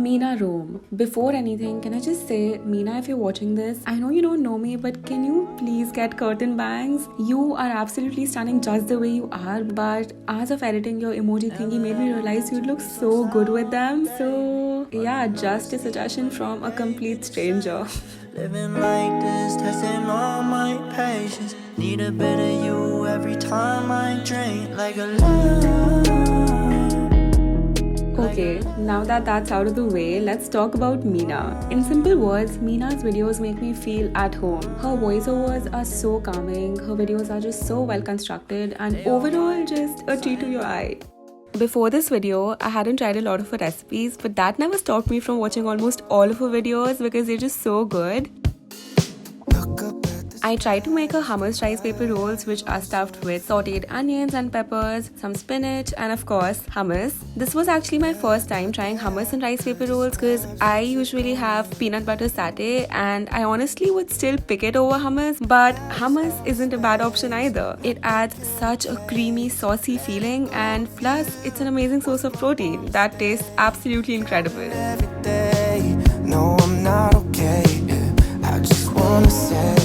Meena Rome. Before anything, can I just say, Meena, if you're watching this, I know you don't know me, but can you please get curtain bangs? You are absolutely stunning just the way you are, but as of editing your emoji thingy made me realize you'd look so good with them. So yeah, just a suggestion from a complete stranger. Living like this, testing all my patience. Need a bit of you every time I drink like a love. Okay, now that that's out of the way, let's talk about Meena. In simple words, Meena's videos make me feel at home. Her voiceovers are so calming, her videos are just so well constructed, and overall just a treat to your eye. Before this video, I hadn't tried a lot of her recipes, but that never stopped me from watching almost all of her videos because they're just so good. I tried to make her hummus rice paper rolls, which are stuffed with sauteed onions and peppers, some spinach, and of course, hummus. This was actually my first time trying hummus and rice paper rolls because I usually have peanut butter satay and I honestly would still pick it over hummus, but hummus isn't a bad option either. It adds such a creamy, saucy feeling, and plus, it's an amazing source of protein that tastes absolutely incredible. Every day, no, I'm not okay. I just wanna say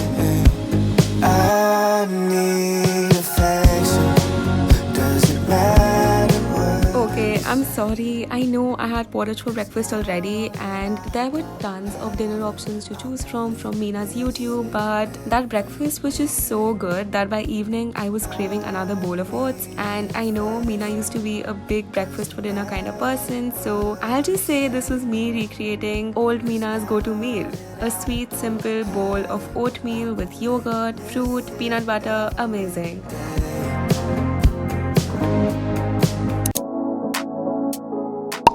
I need affection. Doesn't matter what. Okay, I'm sorry. I know I had porridge for breakfast already and there were tons of dinner options to choose from Meena's YouTube, but that breakfast was just so good that by evening I was craving another bowl of oats, and I know Meena used to be a big breakfast for dinner kind of person, so I'll just say this was me recreating old Meena's go-to meal. A sweet, simple bowl of oatmeal with yogurt, fruit, peanut butter, amazing.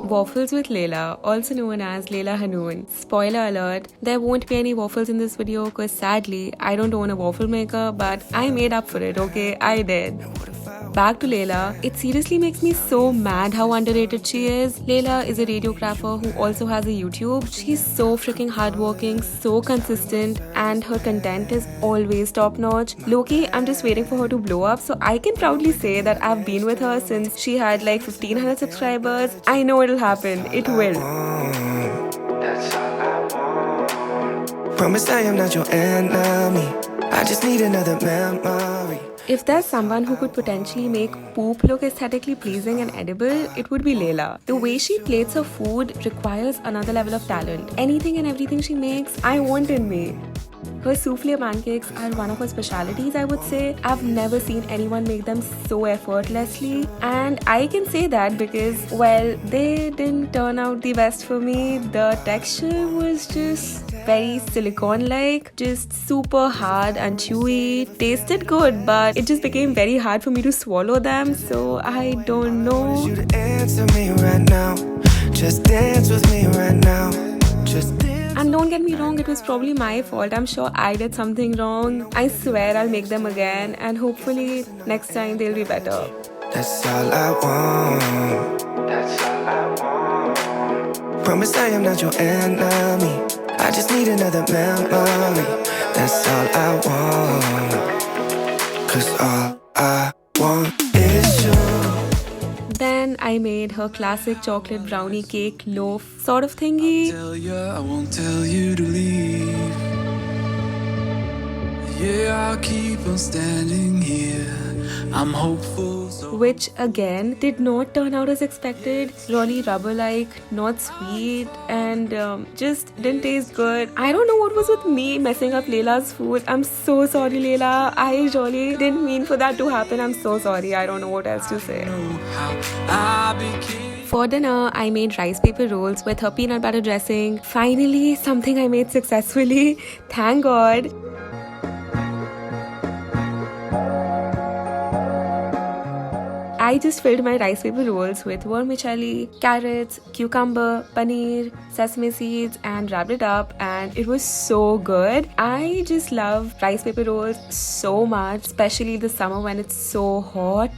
Waffles with Layla, also known as Layla Hanoon. Spoiler alert, there won't be any waffles in this video because sadly, I don't own a waffle maker, but I made up for it, okay? I did. Back to Layla, it seriously makes me so mad how underrated she is. Layla is a radiographer who also has a YouTube. She's so freaking hardworking, so consistent, and her content is always top notch. Loki, I'm just waiting for her to blow up so I can proudly say that I've been with her since she had like 1500 subscribers. I know it'll happen. It will. That's all I want. Promise I am not your enemy. I just need another memory. If there's someone who could potentially make poop look aesthetically pleasing and edible, it would be Layla. The way she plates her food requires another level of talent. Anything and everything she makes, I want in me. Her souffle pancakes are one of her specialities, I would say. I've never seen anyone make them so effortlessly, and I can say that because, well, they didn't turn out the best for me. The texture was just very silicone-like, just super hard and chewy. Tasted good, but it just became very hard for me to swallow them, so I don't know. You to answer me right now. Just dance with me right now. Just dance. And don't get me wrong, it was probably my fault. I'm sure I did something wrong. I swear I'll make them again and hopefully next time they'll be better. That's all I want. That's all I want. Promise I am not your enemy. I just need another memory. That's all I want. 'Cause all I want is you. Then I made her classic chocolate brownie cake loaf sort of thingy. I won't tell you to leave. Yeah, I'll keep on standing here. I'm hopeful. Which again did not turn out as expected. Really rubber-like, not sweet, and just didn't taste good. I don't know what was with me messing up Layla's food. I'm so sorry, Layla. I really didn't mean for that to happen. I'm so sorry. I don't know what else to say. For dinner, I made rice paper rolls with her peanut butter dressing. Finally, something I made successfully. Thank God. I just filled my rice paper rolls with vermicelli, carrots, cucumber, paneer, sesame seeds, and wrapped it up, and it was so good. I just love rice paper rolls so much, especially this summer when it's so hot.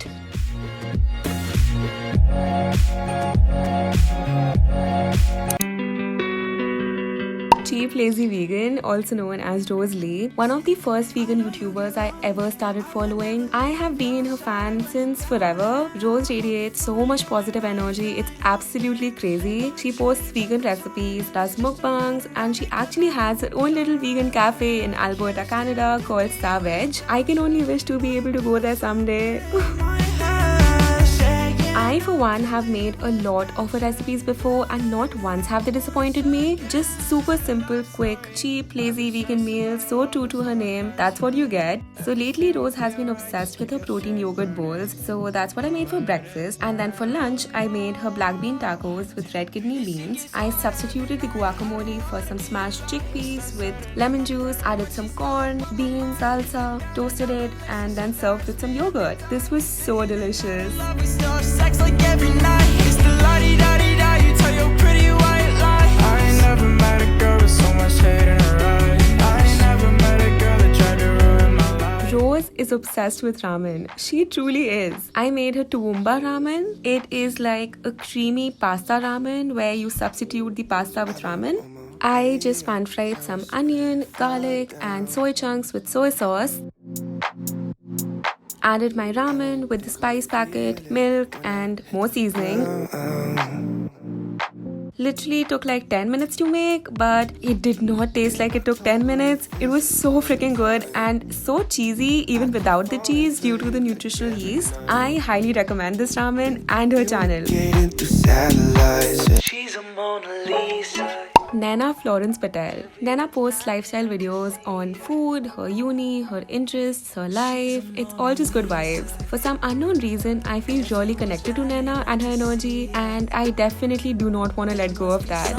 Cheap Lazy Vegan, also known as Rose Lee, one of the first vegan YouTubers I ever started following. I have been her fan since forever. Rose radiates so much positive energy, it's absolutely crazy. She posts vegan recipes, does mukbangs, and she actually has her own little vegan cafe in Alberta, Canada called Savage. I can only wish to be able to go there someday. I, for one, have made a lot of her recipes before and not once have they disappointed me. Just super simple, quick, cheap, lazy vegan meals, so true to her name. That's what you get. So lately, Rose has been obsessed with her protein yogurt bowls. So that's what I made for breakfast. And then for lunch, I made her black bean tacos with red kidney beans. I substituted the guacamole for some smashed chickpeas with lemon juice, added some corn, beans, salsa, toasted it, and then served with some yogurt. This was so delicious. Like every night, it's the la-di-da-di-da. You tell your pretty white lie. I ain't never met a girl with so much hate in her eyes. I ain't never met a girl that tried to ruin my life. Rose is obsessed with ramen. She truly is. I made her Toowoomba ramen. It is like a creamy pasta ramen where you substitute the pasta with ramen. I just pan-fried some onion, garlic, and soy chunks with soy sauce. Added my ramen with the spice packet, milk, and more seasoning. Literally took like 10 minutes to make, but it did not taste like it took 10 minutes. It was so freaking good and so cheesy even without the cheese due to the nutritional yeast. I highly recommend this ramen and her channel. She's a Mona Lisa. Naina Florence Patel. Naina posts lifestyle videos on food, her uni, her interests, her life. It's all just good vibes. For some unknown reason, I feel really connected to Naina and her energy, and I definitely do not want to let go of that.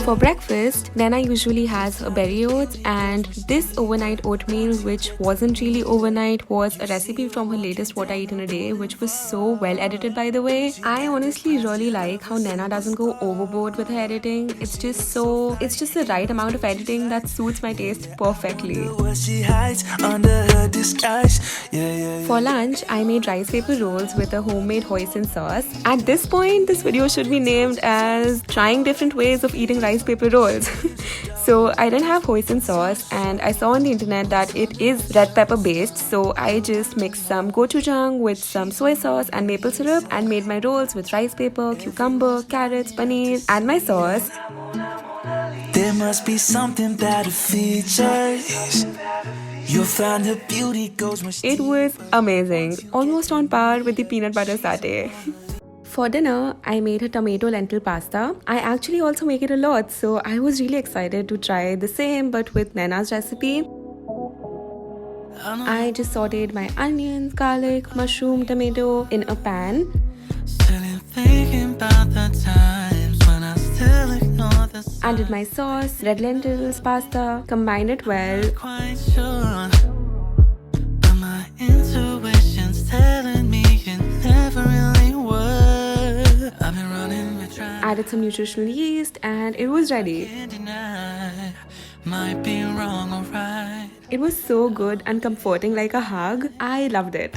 For breakfast, Naina usually has her berry oats, and this overnight oatmeal, which wasn't really overnight, was a recipe from her latest What I Eat in a Day, which was so well edited, by the way. I honestly really like how Naina doesn't go overboard with her editing. It's just the right amount of editing that suits my taste perfectly. For lunch, I made rice paper rolls with a homemade hoisin sauce. At this point, this video should be named as Trying Different Ways of Eating Rice Paper Rolls. So I didn't have hoisin sauce, and I saw on the internet that it is red pepper based, so I just mixed some gochujang with some soy sauce and maple syrup and made my rolls with rice paper, cucumber, carrots, paneer, and my sauce. There must be something that features. You'll find the beauty goes much. It was amazing, almost on par with the peanut butter satay. For dinner, I made a tomato lentil pasta. I actually also make it a lot, so I was really excited to try the same but with Naina's recipe. I just sauteed my onions, garlic, mushroom, tomato in a pan. Added my sauce, red lentils, pasta, combined it well. Added some nutritional yeast and it was ready. It was so good and comforting, like a hug. I loved it.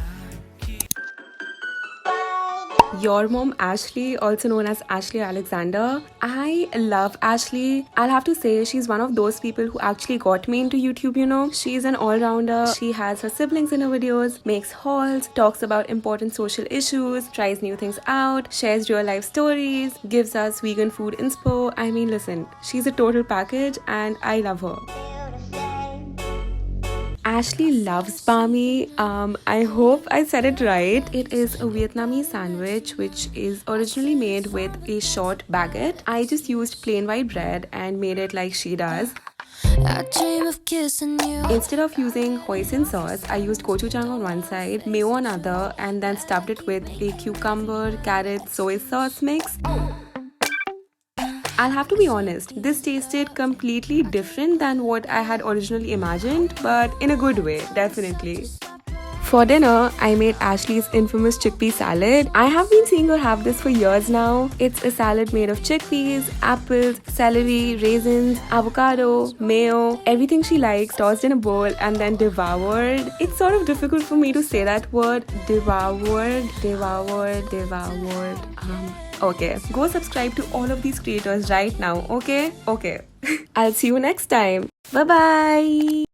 Your mom Ashley, also known as Ashley Alexander. I love Ashley. I'll have to say she's one of those people who actually got me into YouTube, you know. She's an all-rounder. She has her siblings in her videos, makes hauls, talks about important social issues, tries new things out, shares real-life stories, gives us vegan food inspo. I mean, listen, she's a total package and I love her. Ashley loves bami. I hope I said it right. It is a Vietnamese sandwich which is originally made with a short baguette. I just used plain white bread and made it like she does. I dream of kissing you. Instead of using hoisin sauce, I used gochujang on one side, mayo on other, and then stuffed it with a cucumber, carrot, soy sauce mix. I'll have to be honest, this tasted completely different than what I had originally imagined, but in a good way, definitely. For dinner, I made Ashley's infamous chickpea salad. I have been seeing her have this for years now. It's a salad made of chickpeas, apples, celery, raisins, avocado, mayo, everything she likes tossed in a bowl and then devoured. It's sort of difficult for me to say that word, devoured. Okay, go subscribe to all of these creators right now, okay? I'll see you next time. Bye bye.